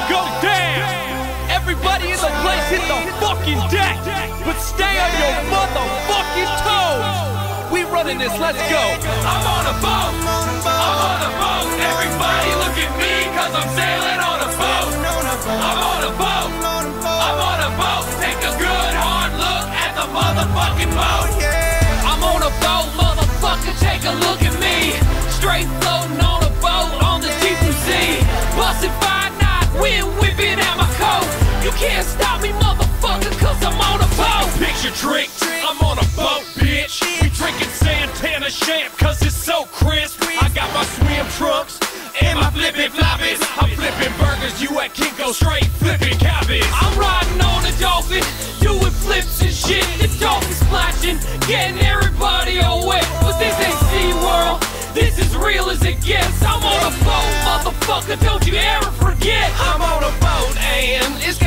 go down. Everybody in the place hit the fucking deck, but stay on your motherfucking toes. We running this, let's go. I'm on a boat, I'm on a boat. Everybody look at me, cause I'm sailing on a boat. I'm on a boat, I'm on a boat. Take a good hard look at the motherfucking boat. I'm on a boat, motherfucker, take a look at me. Straight floating on a boat on the deep blue sea. Bustin' 5 knots, wind whipping out my coat. You can't stop me, motherfucker, cause I'm on a boat. Picture trick, I'm on a boat, bitch. We drinking Santana champ, cause it's so crisp. I got my swim trunks and my flippin' floppies. I'm flipping burgers, you at Kinko, straight flipping cabbage. I'm riding on a dolphin, doing flips and shit. The dolphin splashing, getting everybody all wet. But this ain't SeaWorld, this is real as it gets. I'm on a boat, motherfucker, don't you ever forget. I'm on a boat and it's